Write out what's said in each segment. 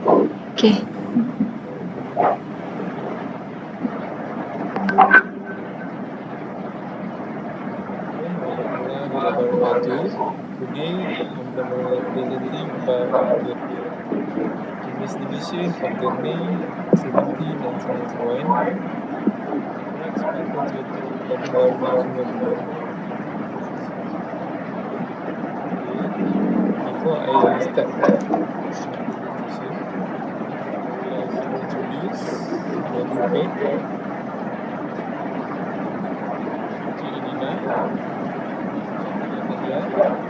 Okay. Assalamualaikum warahmatullahi wabarakatuh. Today I'm gonna presenting about the investigation of the May 17, 1991 drugs Patriotic Kampung Baru Sungai Buloh. Okay. Before I start my presentation, I would like to introduce my groupmate, Putri Elina, Syakila Tahlia,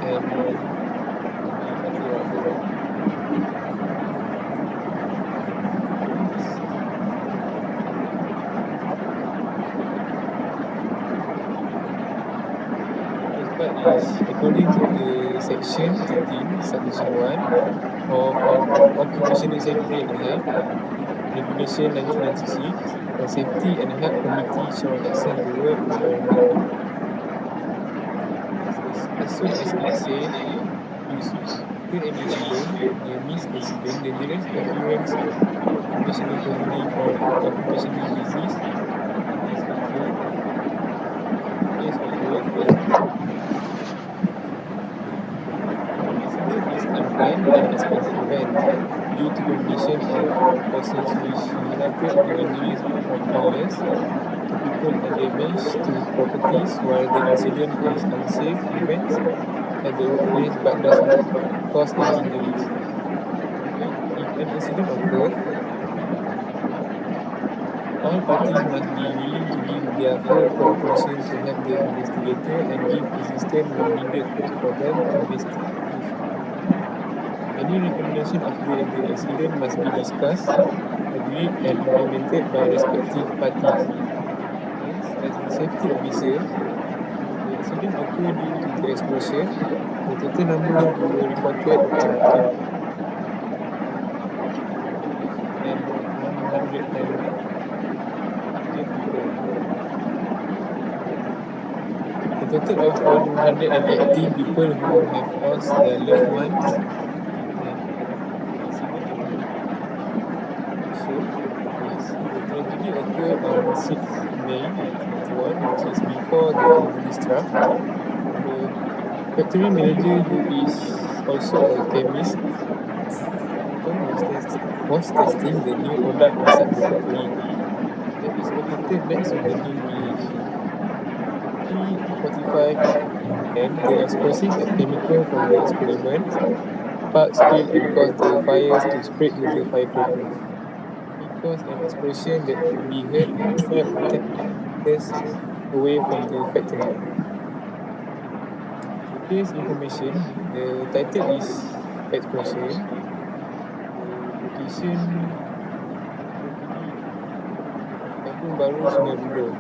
and Adi Fatira. First part is according to the section 13, subsection 1 of Occupational Safety and Health Regulation 1996, a Safety and Health Committee shall assess the work environment as soon as it's safe to use. After an incident, near miss accident, dangerous occurrence, occupational poisoning or occupational disease has occurred, case of work. The incident is unplanned, unexpected event due to combination of causes which resulted in injuries or illness to people and damage to properties, while the incident is unsafe events at the workplace but does not cause any injuries. If an incident occurs, all parties must be willing to give their full cooperation to help the investigator and give assistance when needed for them investigation. Any recommendation after the accident must be discussed, agreed, and implemented by respective parties. Hence, as the safety officer, the accident occurred due to the explosion. The total number who were reported are 20 and 110 injured people. A total of 118 people who have lost their loved ones, and the incident information is the tragedy occurred on 6 May 1991, which is before the company struck. The factory manager, who is also a chemist, was testing the new product inside the factory that is located next to the new village. At 3:45 a.m., the explosive chemical from the experiment spark spilled and caused the fires to spread to the firecrackers. It caused an explosion that could be heard 10 meters away from the factory. The case information, the title is Explosion. The location factory Kampung Baru Sungai Buloh.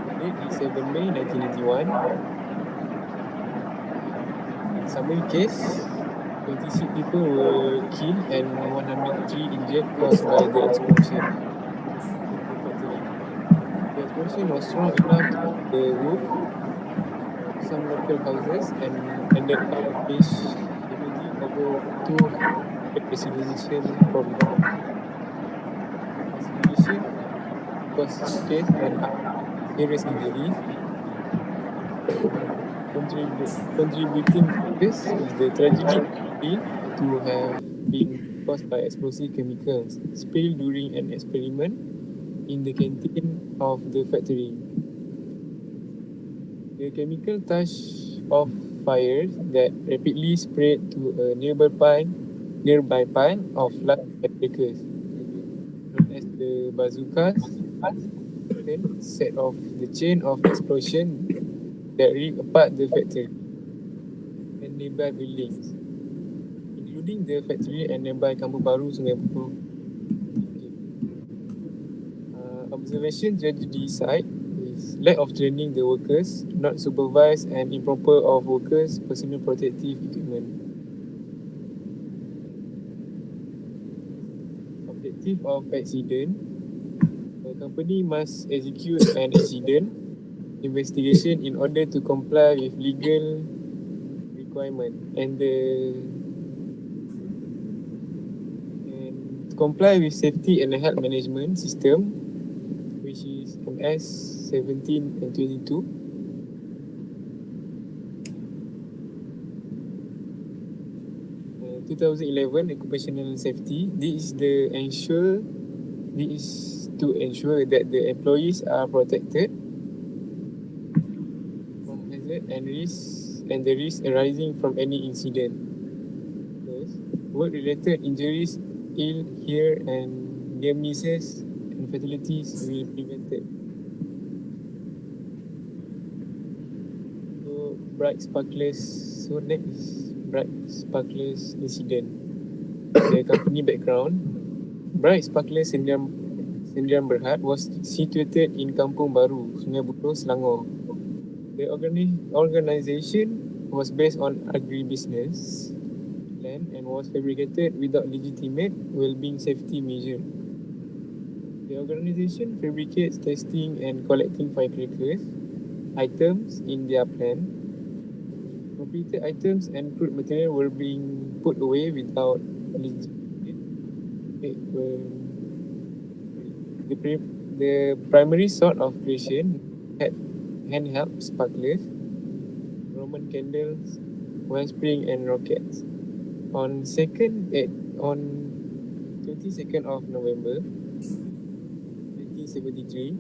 The date is 7 May 1991. Summary case: 26 people were killed and 103 injured caused by the explosion in the factory. The explosion was strong enough to hit the roof of some local houses and ended up damaging over 200 residential property. Investigation cause case and serious injuries. Contributing factors is the tragedy to have been caused by explosive chemicals spilled during an experiment in the canteen of the factory. The chemical touched off fires that rapidly spread to a nearby pile of large firecrackers, known as the bazookas, set off the chain of explosion that ripped apart the factory and nearby buildings, including the factory and nearby Kampung Baru Sungai Buloh. Observation tragedy site is lack of training the workers, not supervised, and improper of workers' personal protective equipment. Objective of accident: the company must execute an accident investigation in order to comply with legal requirement, and the comply with safety and health management system, which is MS 17 and 22. 2011 occupational safety. This is to ensure that the employees are protected from hazard and the risk arising from any incident. First, work-related injuries, ill, here, and near misses and fatalities will be prevented. So, bright sparklers. So next, bright sparklers incident. The company background. Bright Sparkler Sendirian Berhad was situated in Kampung Baru, Sungai Buloh, Selangor. The organization was based on agribusiness land and was fabricated without legitimate well-being safety measure. The organization fabricates, testing and collecting firecrackers items in their plant. Completed items and crude material were being put away without legitimate the primary sort of creation had handheld sparklers, Roman candles, wellspring and rockets. On 22nd of November 1973,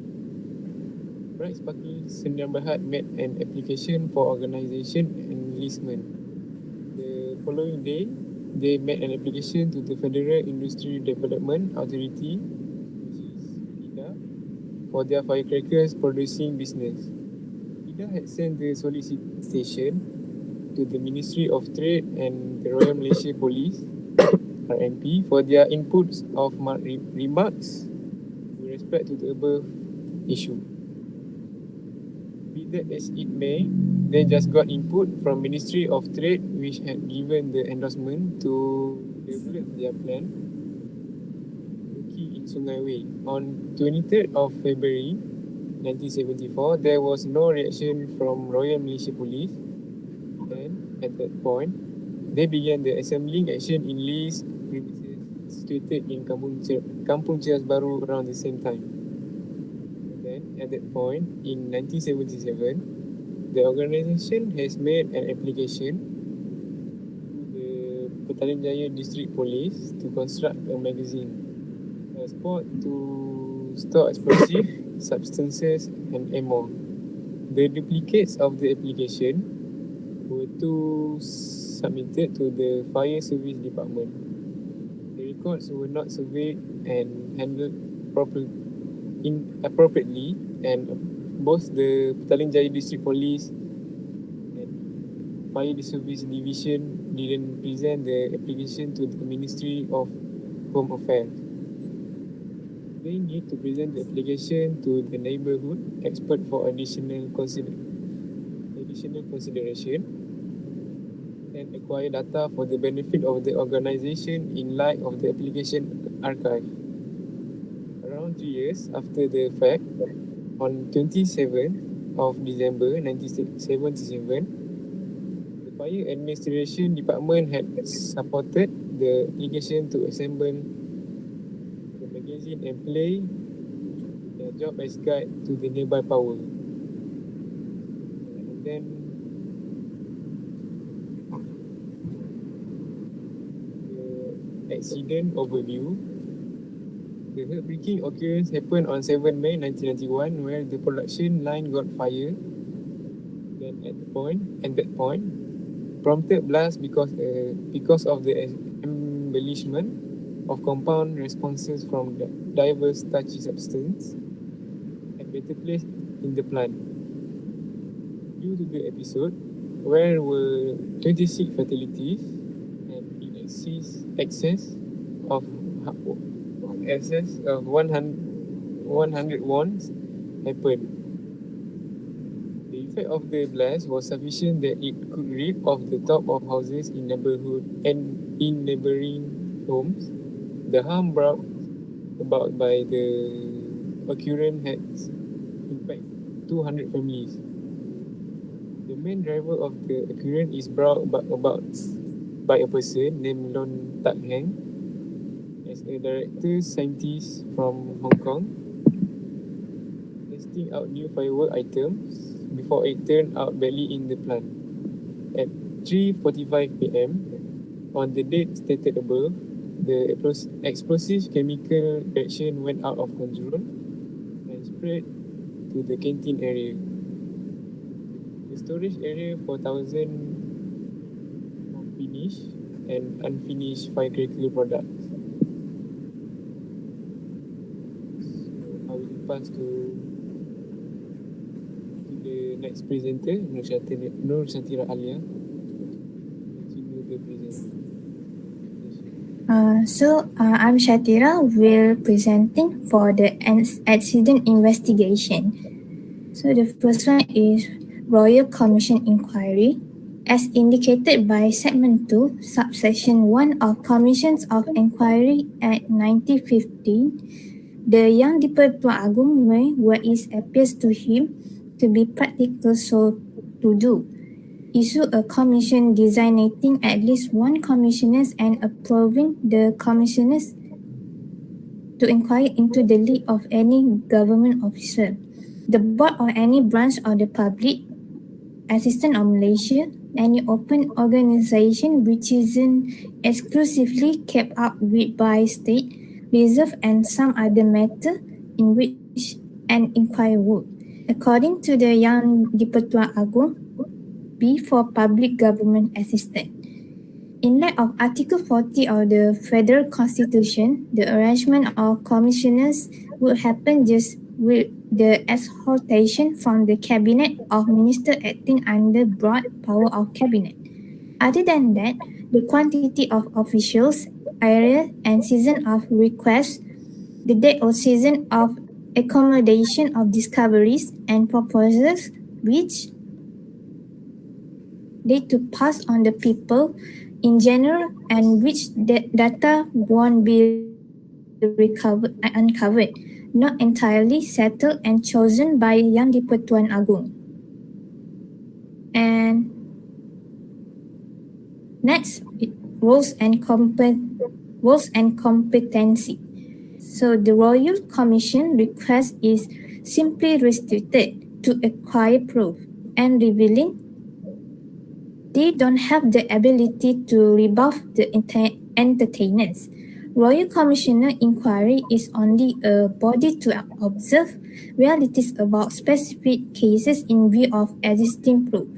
Bright Sparkle Sdn Bhd made an application for organisation enlistment. The following day, they made an application to the Federal Industry Development Authority, which is FIDA, for their firecrackers producing business. FIDA had sent the solicitation to the Ministry of Trade and the Royal Malaysia Police RMP for their inputs of remarks with respect to the above issue. Be that as it may, they just got input from Ministry of Trade, which had given the endorsement to develop their plan in Sungai Way. On 23rd of February 1974, there was no reaction from Royal Malaysia Police, and at that point, they began the assembling action in Lee's premises situated in Kampung Cias Baru around the same time. And then, at that point, in 1977, the organisation has made an application to the Petaling Jaya District Police to construct a magazine, a spot to store explosive substances and ammo. The duplicates of the application were to submitted to the Fire Service Department. The records were not surveyed and handled appropriately, and both the Petaling Jaya District Police and Fire Service Division didn't present the application to the Ministry of Home Affairs. They need to present the application to the neighbourhood expert for additional consideration and acquire data for the benefit of the organisation in light of the application archive. Around 3 years after the fact, on 27th of December 1977, the Fire Administration Department had supported the application to assemble the magazine and play their job as guide to the nearby power. And then the accident overview. The heartbreaking occurrence happened on 7 May 1991, where the production line got fire. Then at that point, prompted blast because of the embellishment of compound responses from diverse touchy substances had better place in the plant. Due to the episode, where were 26 fatalities and in excess of 100 wounds happened. The effect of the blast was sufficient that it could rip off the top of houses in neighborhood and in neighboring homes. The harm brought about by the occurrence has impacted 200 families. The main driver of the occurrence is brought about by a person named Lon Tak Heng, as a director scientist from Hong Kong, testing out new firework items before it turned out badly in the plant. At 3:45 p.m., on the date stated above, the explosive chemical reaction went out of control and spread to the canteen area. The storage area for thousands of finished and unfinished firecracker products. So I will pass to the next presenter, Nur Shatira Alia. Continue the presentation. I'm Shatira, will presenting for the accident investigation. So the first one is Royal Commission Inquiry. As indicated by Segment 2, Subsection 1 of Commissions of Inquiry Act 1915, the Yang di-Pertuan Agong may, where it appears to him to be practical so to do, issue a commission designating at least one commissioners and approving the commissioners to inquire into the lead of any government officer, the board or any branch of the public, assistant of Malaysia, any open organization which isn't exclusively kept up with by state, reserve and some other matter in which an inquiry would. According to the Yang di-Pertuan Agong, B for public government assistant. In light of Article 40 of the Federal Constitution, the arrangement of commissioners would happen just with the exhortation from the Cabinet of Ministers acting under broad power of Cabinet. Other than that, the quantity of officials, area and season of requests, the date or season of accommodation of discoveries and proposals which they to pass on the people in general and which data won't be uncovered, not entirely settled and chosen by Yang di-Pertuan Agong. And next, roles and competency. So the Royal Commission request is simply restricted to acquire proof and revealing they don't have the ability to rebuff the entertainers. Royal Commissioner Inquiry is only a body to observe realities about specific cases in view of existing proof.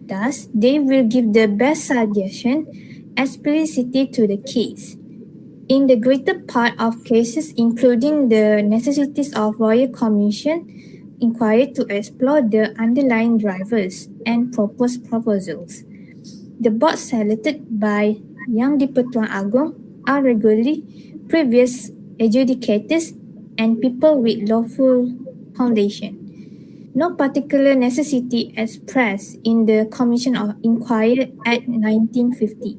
Thus, they will give the best suggestion explicitly to the case. In the greater part of cases, including the necessities of Royal Commission Inquiry to explore the underlying drivers and propose proposals. The board selected by Yang di-Pertuan Agong are regularly previous adjudicators and people with lawful foundation. No particular necessity expressed in the Commission of Inquiry Act 1950.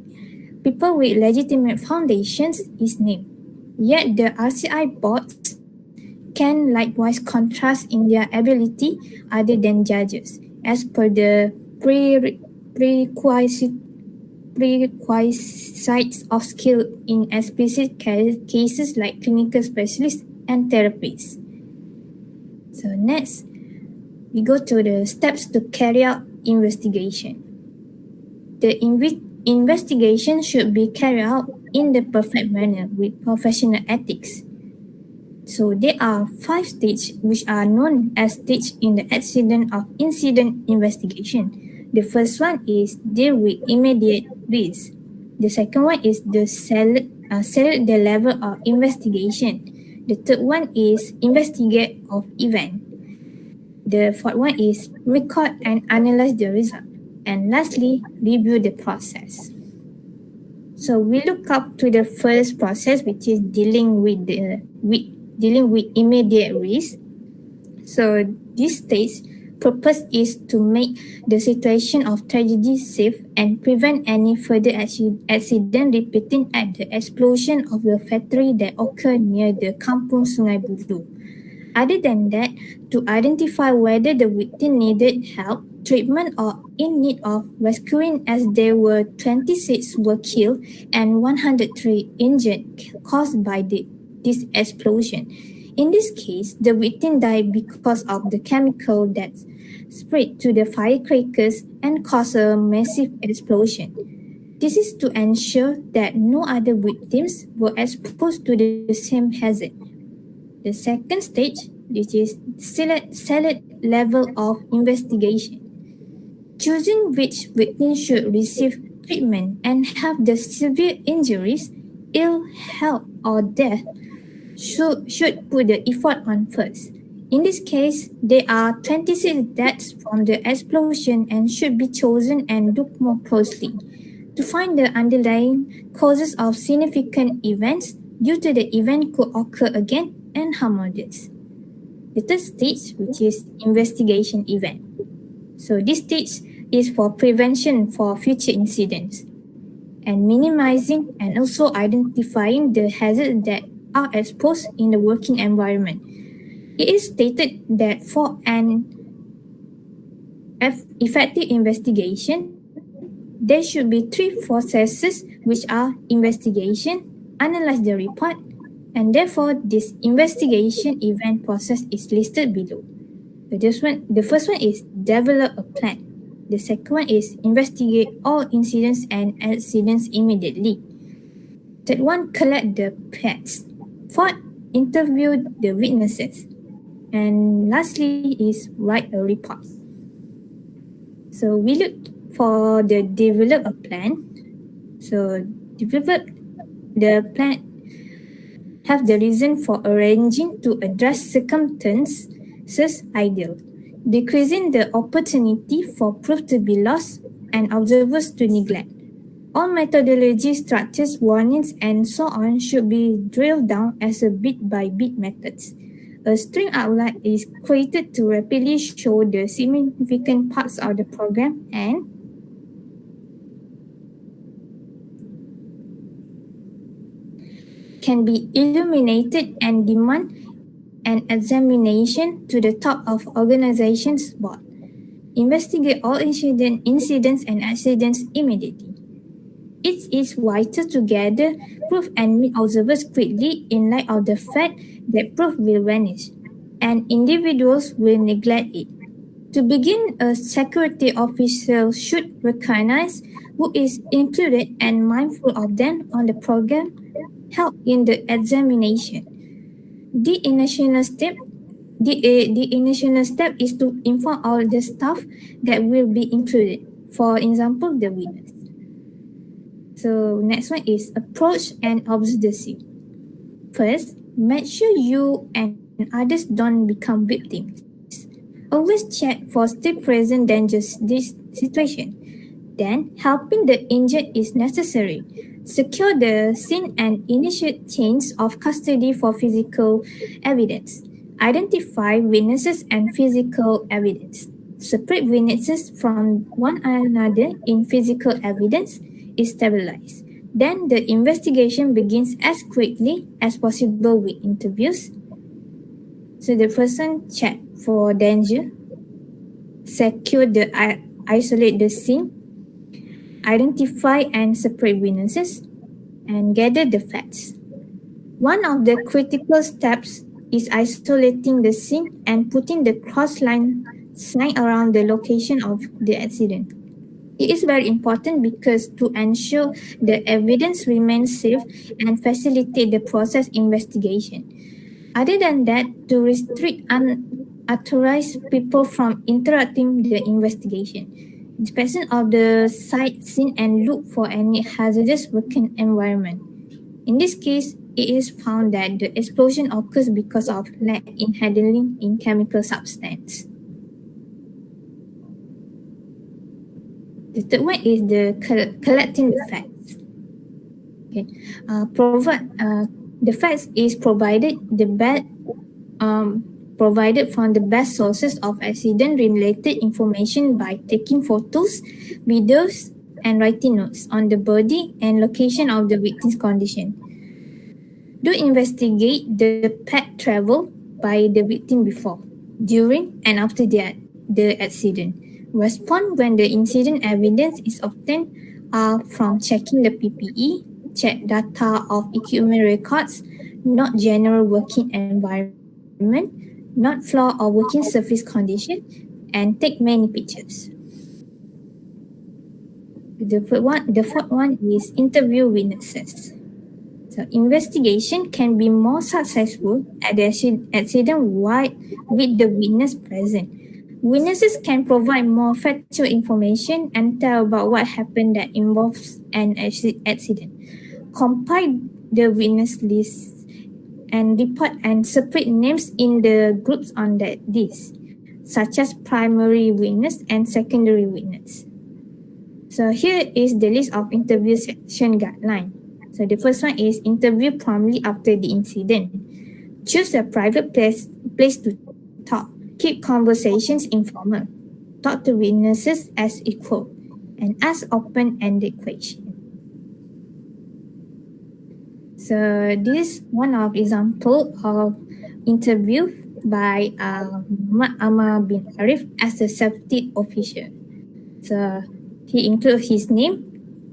People with legitimate foundations is named. Yet the RCI boards can likewise contrast in their ability other than judges, as per the prerequisites of skill in explicit cases like clinical specialists and therapists. So next, we go to the steps to carry out investigation. The investigation should be carried out in the perfect manner with professional ethics. So there are 5 stages which are known as stage in the incident investigation. The first one is deal with immediate risk. The second one is select the level of investigation. The third one is investigate of event. The fourth one is record and analyze the result. And lastly, review the process. So we look up to the first process, which is dealing with immediate risk. So this stage purpose is to make the situation of tragedy safe and prevent any further accident repeating at the explosion of the factory that occurred near the Kampung Sungai Budu. Other than that, to identify whether the victim needed help treatment or in need of rescuing as there were 26 were killed and 103 injured caused by this explosion. In this case, the victim died because of the chemical that spread to the firecrackers and caused a massive explosion. This is to ensure that no other victims were exposed to the same hazard. The second stage, which is select level of investigation, choosing which victims should receive treatment and have the severe injuries, ill health, or death should put the effort on first. In this case, there are 26 deaths from the explosion and should be chosen and looked more closely to find the underlying causes of significant events due to the event could occur again and harm others. The third stage, which is investigation event. So this stage is for prevention for future incidents and minimizing and also identifying the hazards that are exposed in the working environment. It is stated that for an effective investigation, there should be three processes which are investigation, analyze the report, and therefore this investigation event process is listed below. The first one is develop a plan. The second one is investigate all incidents and accidents immediately. Third one, collect the facts. Fourth, interview the witnesses. And lastly is write a report. So we look for the develop a plan. So develop the plan have the reason for arranging to address circumstances ideal, decreasing the opportunity for proof to be lost and observers to neglect. All methodology structures, warnings, and so on should be drilled down as a bit-by-bit methods. A string outline is created to rapidly show the significant parts of the program and can be illuminated and demand an examination to the top of organization's board. Investigate all incidents and accidents immediately. It is vital to gather proof and meet observers quickly in light of the fact that proof will vanish and individuals will neglect it. To begin, a security officer should recognize who is included and mindful of them on the program help in the examination. The initial step the initial step is to inform all the staff that will be included. For example, the witness. So next one is approach and observancy. First, make sure you and others don't become victims. Always check for still present dangers this situation. Then, helping the injured is necessary. Secure the scene and initiate chains of custody for physical evidence. Identify witnesses and physical evidence. Separate witnesses from one another in physical evidence is stabilized. Then the investigation begins as quickly as possible with interviews. So the person check for danger, secure the isolate the scene, identify and separate witnesses, and gather the facts. One of the critical steps is isolating the scene and putting the cross line sign around the location of the accident. It is very important because to ensure the evidence remains safe and facilitate the process investigation. Other than that, to restrict unauthorized people from interrupting the investigation. Inspection of the site scene and look for any hazardous working environment. In this case, it is found that the explosion occurs because of lack in handling in chemical substance. The third one is the collecting the facts. Okay, the facts is provided provided from the best sources of accident-related information by taking photos, videos, and writing notes on the body and location of the victim's condition. Do investigate the path travel by the victim before, during, and after the accident. Respond when the incident evidence is obtained are from checking the PPE, check data of equipment records, not general working environment, not floor or working surface condition, and take many pictures. The fourth one is interview witnesses. So investigation can be more successful at the accident wide with the witness present. Witnesses can provide more factual information and tell about what happened that involves an accident. Compile the witness list and report and separate names in the groups on that list, such as primary witness and secondary witness. So here is the list of interview section guideline. So the first one is interview promptly after the incident. Choose a private place to talk. Keep conversations informal. Talk to witnesses as equal and ask open-ended questions. So this is one of example of interview by Muhammad Amar bin Arif as a safety official. So he includes his name,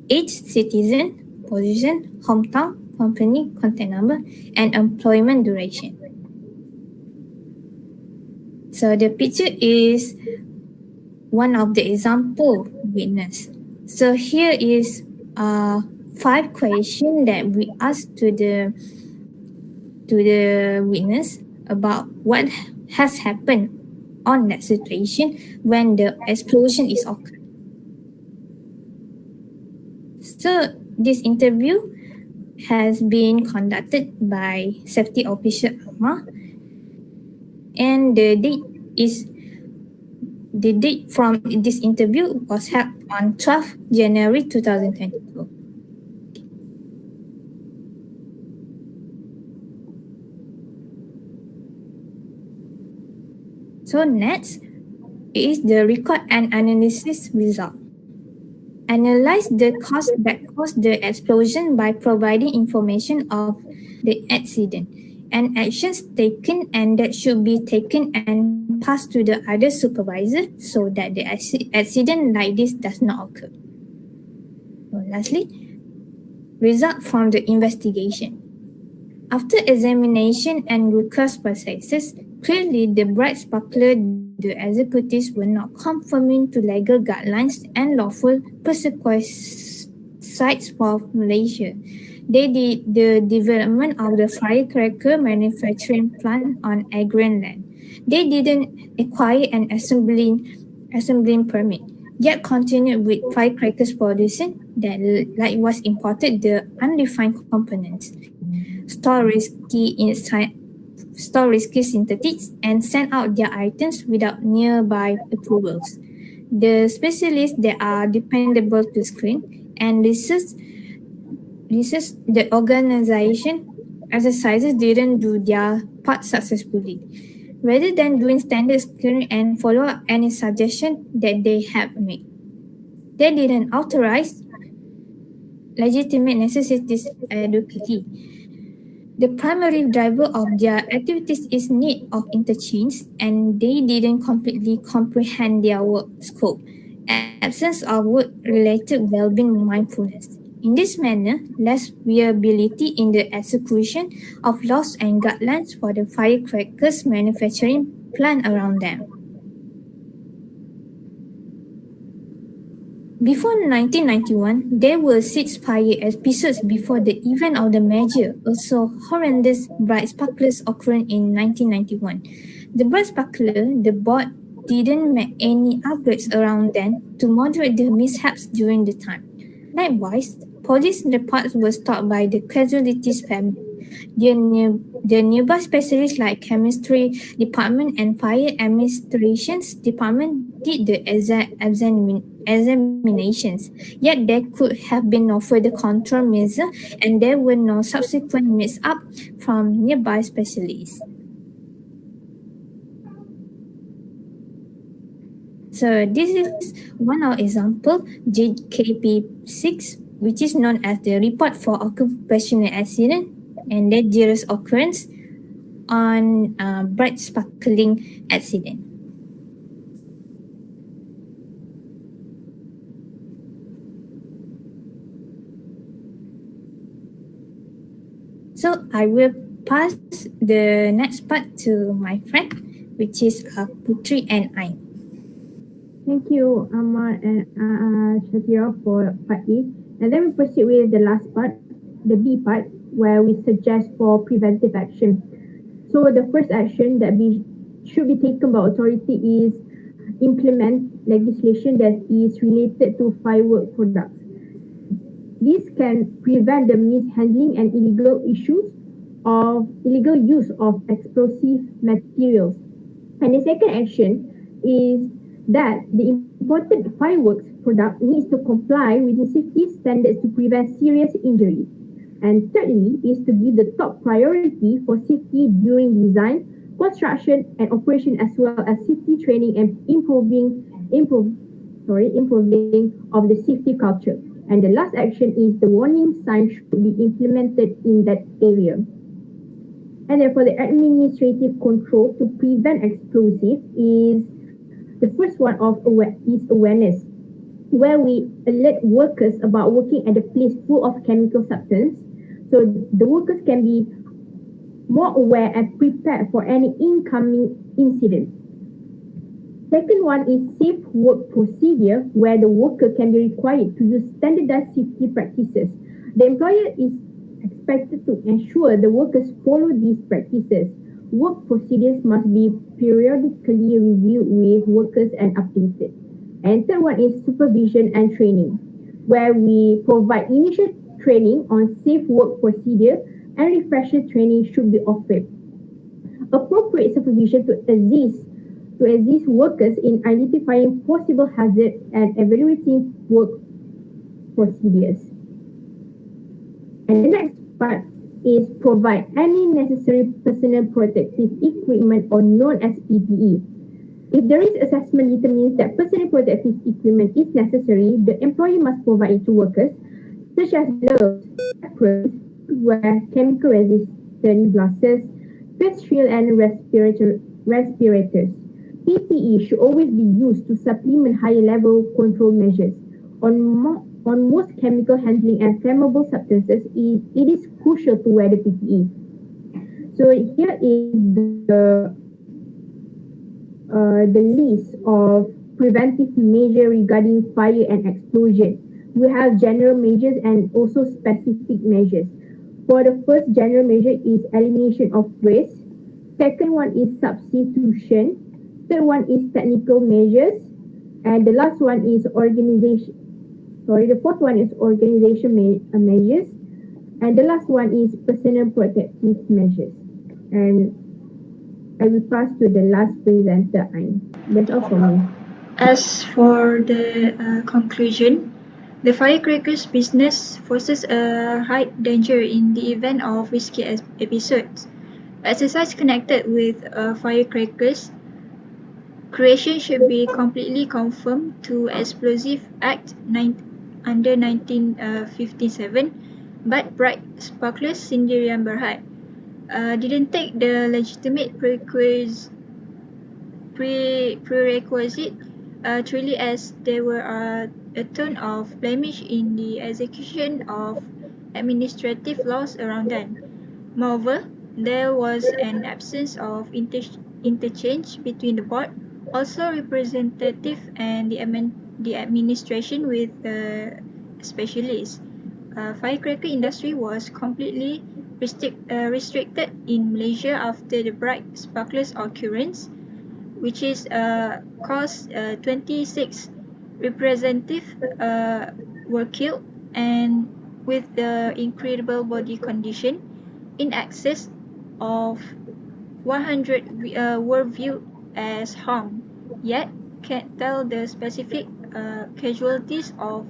age, citizen, position, hometown, company, contact number, and employment duration. So the picture is one of the example witness. So here is 5 questions that we ask to the witness about what has happened on that situation when the explosion is occurred. So this interview has been conducted by safety officer Amar, and the date from this interview was held on 12 January 2022. So next is the record and analysis result. Analyze the cause that caused the explosion by providing information of the accident and actions taken and that should be taken and passed to the other supervisor so that the accident like this does not occur. So lastly, result from the investigation. After examination and request processes, clearly the bright sparkler the executives were not conforming to legal guidelines and lawful sites for Malaysia. They did the development of the firecracker manufacturing plant on agrarian land. They didn't acquire an assembling permit, yet continued with firecrackers producing that likewise imported the undefined components, store store risky synthetics, and send out their items without nearby approvals. The specialists that are dependable to screen and research the organization exercises didn't do their part successfully. Rather than doing standard screening and follow up any suggestion that they have made. They didn't authorize legitimate necessities adequately. The primary driver of their activities is need of interchange, and they didn't completely comprehend their work scope, absence of work-related well-being mindfulness. In this manner, less viability in the execution of laws and guidelines for the firecrackers manufacturing plant around them. Before 1991, there were 6 fire episodes before the event of the major, also horrendous bright sparklers occurring in 1991. The bright sparkler, the board didn't make any upgrades around then to moderate the mishaps during the time. Likewise, police reports were stopped by the casualties family. The nearby specialists like chemistry department and fire administrations department did the examinations, yet there could have been no further control measure and there were no subsequent mix-up from nearby specialists. So this is one of example, JKP6, which is known as the Report for Occupational Accident and Dangerous Occurrence on bright sparkling accident. So I will pass the next part to my friend, which is Putri and I. Thank you, Amar and Shakira for part A. And then we proceed with the last part, the B part, where we suggest for preventive action. So the first action that should be taken by authority is implement legislation that is related to firework products. This can prevent the mishandling and illegal use of explosive materials. And the second action is that the imported fireworks product needs to comply with the safety standards to prevent serious injury. And thirdly is to give the top priority for safety during design, construction and operation as well as safety training and improving of the safety culture. And the last action is the warning sign should be implemented in that area. And then for the administrative control to prevent explosive is the first one is awareness, where we alert workers about working at a place full of chemical substance. So the workers can be more aware and prepared for any incoming incident. Second one is safe work procedure, where the worker can be required to use standardized safety practices. The employer is expected to ensure the workers follow these practices. Work procedures must be periodically reviewed with workers and updated. And third one is supervision and training, where we provide initial training on safe work procedure and refresher training should be offered. Appropriate supervision to assist workers in identifying possible hazards and evaluating work procedures. And the next part is provide any necessary personal protective equipment or known as PPE. If the risk assessment determines that personal protective equipment is necessary, the employer must provide it to workers, such as gloves, aprons, footwear, chemical resistant glasses, face shield and respirators. PPE should always be used to supplement higher level control measures. On most chemical handling and flammable substances, it is crucial to wear the PPE. So here is the list of preventive measures regarding fire and explosion. We have general measures and also specific measures. For the first general measure is elimination of waste. Second one is substitution. Third one is technical measures. And the last one is the fourth one is organization measures. And the last one is personal protective measures. And I will pass to the last presenter, Ain. That's all for me. As for the conclusion, the firecrackers business poses a high danger in the event of risky episodes. Exercise connected with firecrackers creation should be completely conform to Explosive Act under 1957, but bright sparklers Sendirian Berhad didn't take the legitimate prerequisite truly, as there were a ton of blemish in the execution of administrative laws around them. Moreover, there was an absence of interchange between the board, also representative, and the administration with the specialists. Firecracker industry was completely restricted in Malaysia after the bright sparklers occurrence, which is caused 26 representative were killed, and with the incredible body condition in excess of 100 were viewed as harm, yet can't tell the specific casualties of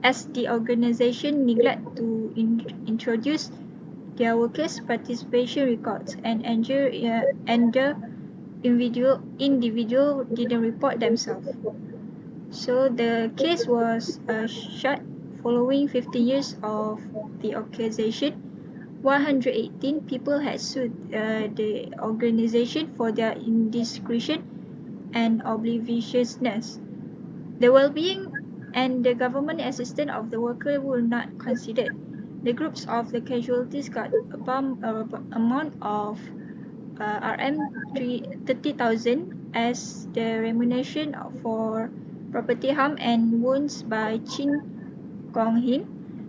as the organization neglect to introduce their workers' participation records, and the individual didn't report themselves. So the case was shut following 15 years of the accusation. 118 people had sued the organization for their indiscretion and obliviousness. The well-being and the government assistance of the worker were not considered. The groups of the casualties got a amount of RM30,000 as the remuneration for property harm and wounds by Chin Kong Hin,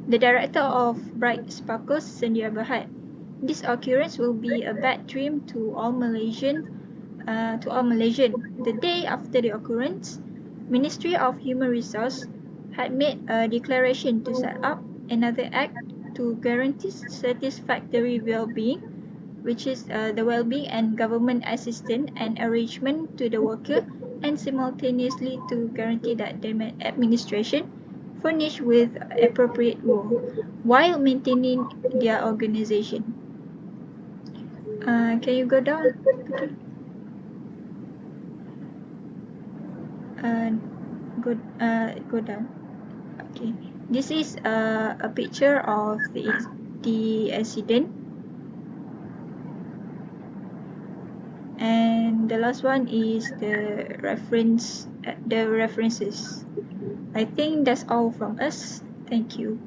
the director of Bright Sparkles Sendia Berhad. This occurrence will be a bad dream to all Malaysian. The day after the occurrence, Ministry of Human Resource had made a declaration to set up another act to guarantee satisfactory well-being, which is the well-being and government assistance and arrangement to the worker, and simultaneously to guarantee that the administration furnished with appropriate role while maintaining their organization. Can you go down, Putri? Go down. Okay. This is a picture of the accident. And the last one is the references. I think that's all from us. Thank you.